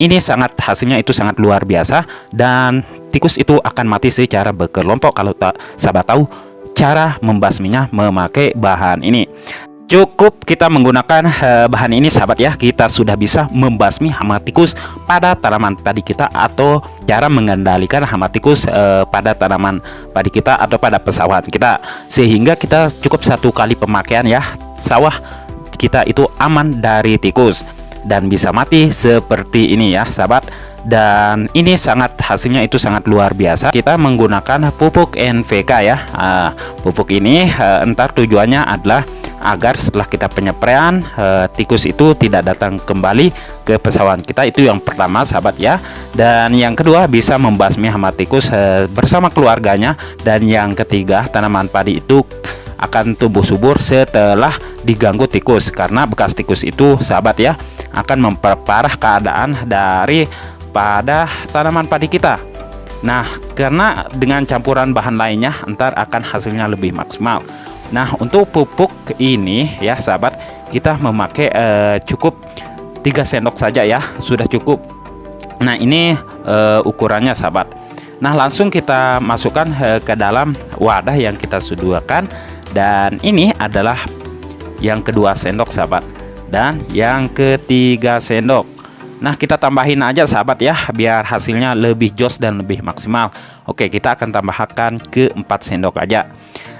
ini sangat hasilnya itu sangat luar biasa, dan tikus itu akan mati secara berkelompok kalau sahabat tahu cara membasminya memakai bahan ini. Cukup kita menggunakan bahan ini sahabat ya, kita sudah bisa membasmi hama tikus pada tanaman padi kita, atau cara mengendalikan hama tikus pada tanaman padi kita atau pada pesawahan kita, sehingga kita cukup satu kali pemakaian ya, sawah kita itu aman dari tikus dan bisa mati seperti ini ya sahabat. Dan ini sangat hasilnya itu sangat luar biasa. Kita menggunakan pupuk NPK ya. Pupuk ini entar tujuannya adalah agar setelah kita penyepraian tikus itu tidak datang kembali ke pesawahan kita. Itu yang pertama sahabat ya. Dan yang kedua bisa membasmi hama tikus bersama keluarganya. Dan yang ketiga, tanaman padi itu akan tumbuh subur setelah diganggu tikus, karena bekas tikus itu sahabat ya akan memperparah keadaan dari pada tanaman padi kita. Nah, karena dengan campuran bahan lainnya entar akan hasilnya lebih maksimal. Nah, untuk pupuk ini ya sahabat, kita memakai cukup 3 sendok saja ya, sudah cukup. Nah, ini ukurannya sahabat. Nah, langsung kita masukkan ke dalam wadah yang kita sediakan, dan ini adalah yang kedua sendok sahabat, dan yang ketiga sendok. Nah, kita tambahin aja sahabat ya, biar hasilnya lebih jos dan lebih maksimal. Oke, kita akan tambahkan ke 4 sendok aja.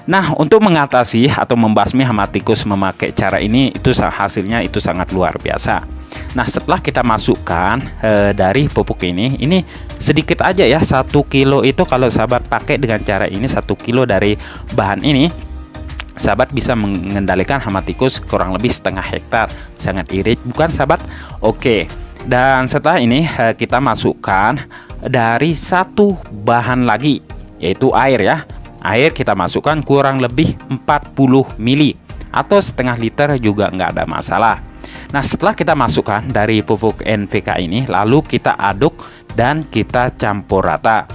Nah, untuk mengatasi atau membasmi hama tikus memakai cara ini, itu hasilnya itu sangat luar biasa. Nah, setelah kita masukkan dari pupuk ini sedikit aja ya, 1 kilo itu kalau sahabat pakai dengan cara ini, 1 kilo dari bahan ini, sahabat bisa mengendalikan hama tikus kurang lebih setengah hektar. Sangat irit bukan sahabat? Oke. Dan setelah ini kita masukkan dari 1 bahan lagi, yaitu air ya. Air kita masukkan kurang lebih 40 ml atau setengah liter juga nggak ada masalah. Nah, setelah kita masukkan dari pupuk NPK ini, lalu kita aduk dan kita campur rata.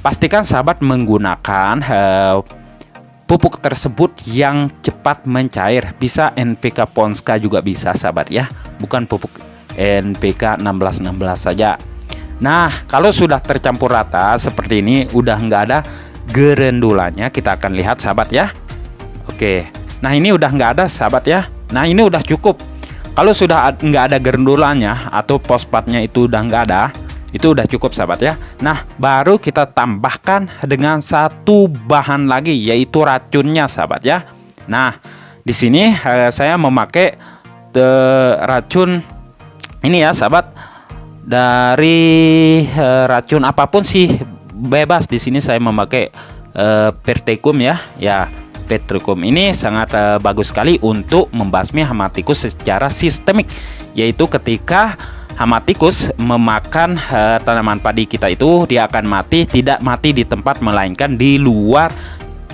Pastikan sahabat menggunakan pupuk tersebut yang cepat mencair. Bisa NPK Ponska juga bisa sahabat ya, bukan pupuk NPK 1616 saja. Nah, kalau sudah tercampur rata seperti ini, udah nggak ada gerendulanya, kita akan lihat sahabat ya. Oke, nah ini udah nggak ada sahabat ya. Nah, ini udah cukup. Kalau sudah nggak ada gerendulanya atau fosfatnya itu udah nggak ada, itu udah cukup sahabat ya. Nah, baru kita tambahkan dengan 1 bahan lagi, yaitu racunnya sahabat ya. Nah, di sini saya memakai racun ini ya sahabat, dari racun apapun sih bebas. Di sini saya memakai Pertecum ya. Ya, Pertecum ini sangat bagus sekali untuk membasmi hama tikus secara sistemik, yaitu ketika hama tikus memakan tanaman padi kita itu, dia akan mati, tidak mati di tempat melainkan di luar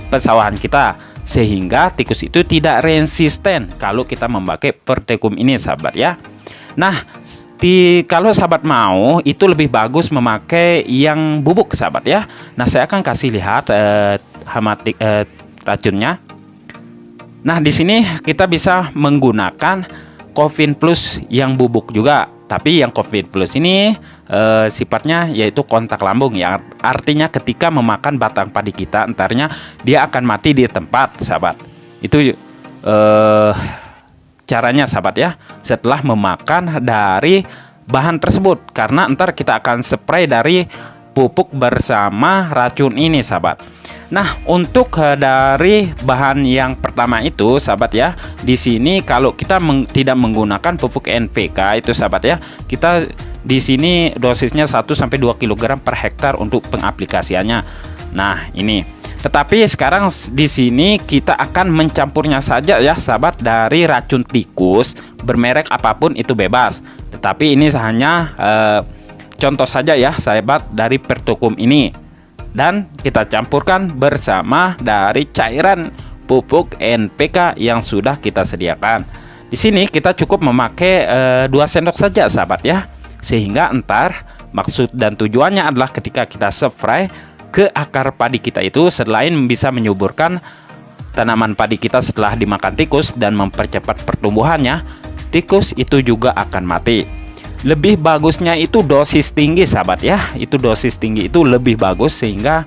pesawahan kita, sehingga tikus itu tidak resisten kalau kita memakai Pertecum ini sahabat ya. Nah, kalau sahabat mau, itu lebih bagus memakai yang bubuk sahabat ya. Nah, saya akan kasih lihat racunnya. Nah, di sini kita bisa menggunakan Covin Plus yang bubuk juga. Tapi yang Covin Plus ini sifatnya yaitu kontak lambung, yang artinya ketika memakan batang padi kita, entarnya dia akan mati di tempat sahabat. Itu caranya sahabat ya, setelah memakan dari bahan tersebut, karena entar kita akan spray dari pupuk bersama racun ini sahabat. Nah, untuk dari bahan yang pertama itu sahabat ya, di sini kalau kita tidak menggunakan pupuk NPK itu sahabat ya, kita di sini dosisnya 1 sampai 2 kg per hektar untuk pengaplikasiannya. Nah, ini. Tetapi sekarang di sini kita akan mencampurnya saja ya sahabat, dari racun tikus bermerek apapun itu bebas. Tetapi ini hanya contoh saja ya sahabat dari Pertecum ini, dan kita campurkan bersama dari cairan pupuk NPK yang sudah kita sediakan. Di sini kita cukup memakai 2 sendok saja sahabat ya, sehingga entar maksud dan tujuannya adalah ketika kita spray ke akar padi kita itu, selain bisa menyuburkan tanaman padi kita setelah dimakan tikus dan mempercepat pertumbuhannya, tikus itu juga akan mati. Lebih bagusnya itu dosis tinggi sahabat ya. Itu dosis tinggi itu lebih bagus sehingga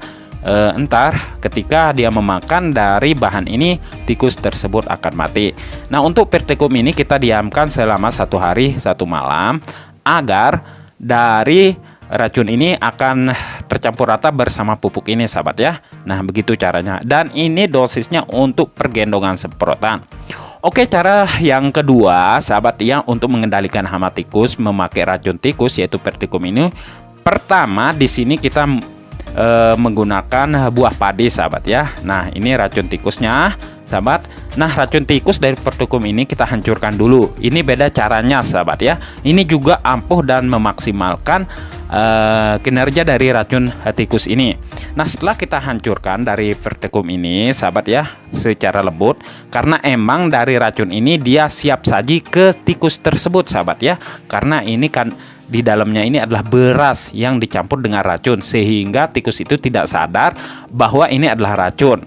entar ketika dia memakan dari bahan ini tikus tersebut akan mati. Nah untuk Verticum ini kita diamkan selama 1 hari 1 malam agar dari racun ini akan tercampur rata bersama pupuk ini sahabat ya. Nah begitu caranya, dan ini dosisnya untuk pergendongan semprotan. Oke, cara yang kedua sahabat ya untuk mengendalikan hama tikus memakai racun tikus yaitu Verticum ini. Pertama di sini kita menggunakan buah padi sahabat ya. Nah ini racun tikusnya sahabat. Nah racun tikus dari Verticum ini kita hancurkan dulu. Ini beda caranya sahabat ya. Ini juga ampuh dan memaksimalkan kinerja dari racun tikus ini. Nah setelah kita hancurkan dari Verticum ini sahabat ya secara lembut, karena emang dari racun ini dia siap saji ke tikus tersebut sahabat ya. Karena ini kan di dalamnya ini adalah beras yang dicampur dengan racun sehingga tikus itu tidak sadar bahwa ini adalah racun.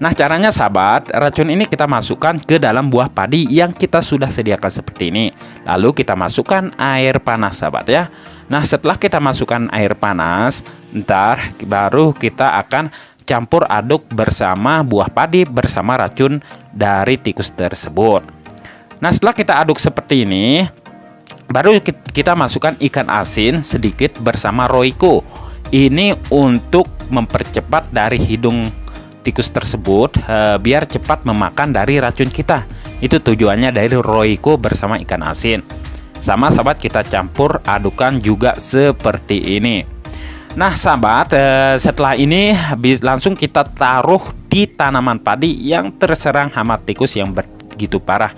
Nah caranya sahabat, racun ini kita masukkan ke dalam buah padi yang kita sudah sediakan seperti ini. Lalu kita masukkan air panas sahabat ya. Nah setelah kita masukkan air panas, ntar baru kita akan campur aduk bersama buah padi bersama racun dari tikus tersebut. Nah setelah kita aduk seperti ini, baru kita masukkan ikan asin sedikit bersama Royco. Ini untuk mempercepat dari hidung tikus tersebut biar cepat memakan dari racun kita. Itu tujuannya dari Royco bersama ikan asin. Sama sahabat kita campur adukan juga seperti ini. Nah sahabat, setelah ini langsung kita taruh di tanaman padi yang terserang hama tikus yang begitu parah.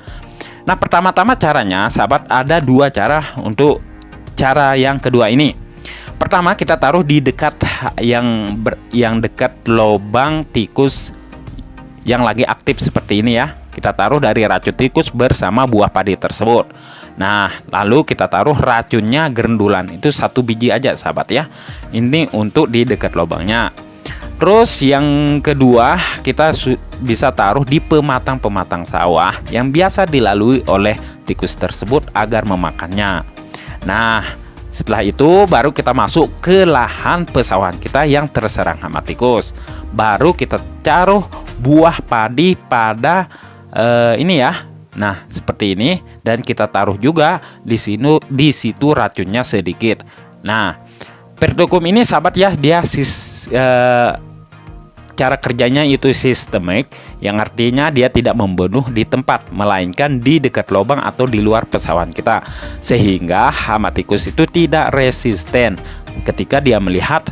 Nah pertama-tama caranya sahabat ada 2 cara untuk cara yang kedua ini. Pertama kita taruh di dekat yang dekat lubang tikus yang lagi aktif seperti ini ya. Kita taruh dari racun tikus bersama buah padi tersebut. Nah lalu kita taruh racunnya gerendulan itu 1 biji aja sahabat ya. Ini untuk di dekat lubangnya. Terus yang kedua kita bisa taruh di pematang-pematang sawah yang biasa dilalui oleh tikus tersebut agar memakannya. Nah setelah itu baru kita masuk ke lahan pesawahan kita yang terserang hama tikus. Baru kita taruh buah padi pada ini ya. Nah seperti ini, dan kita taruh juga di situ racunnya sedikit. Nah Verticum ini sahabat ya, dia cara kerjanya itu sistemik, yang artinya dia tidak membunuh di tempat, melainkan di dekat lubang atau di luar pesawahan kita, sehingga hama tikus itu tidak resisten. Ketika dia melihat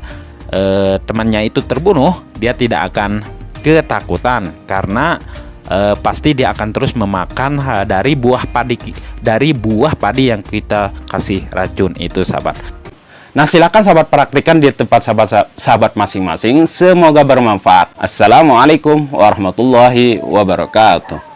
temannya itu terbunuh, dia tidak akan ketakutan karena pasti dia akan terus memakan dari buah padi yang kita kasih racun itu sahabat. Nah silakan sahabat praktikkan di tempat sahabat masing-masing. Semoga bermanfaat. Assalamualaikum warahmatullahi wabarakatuh.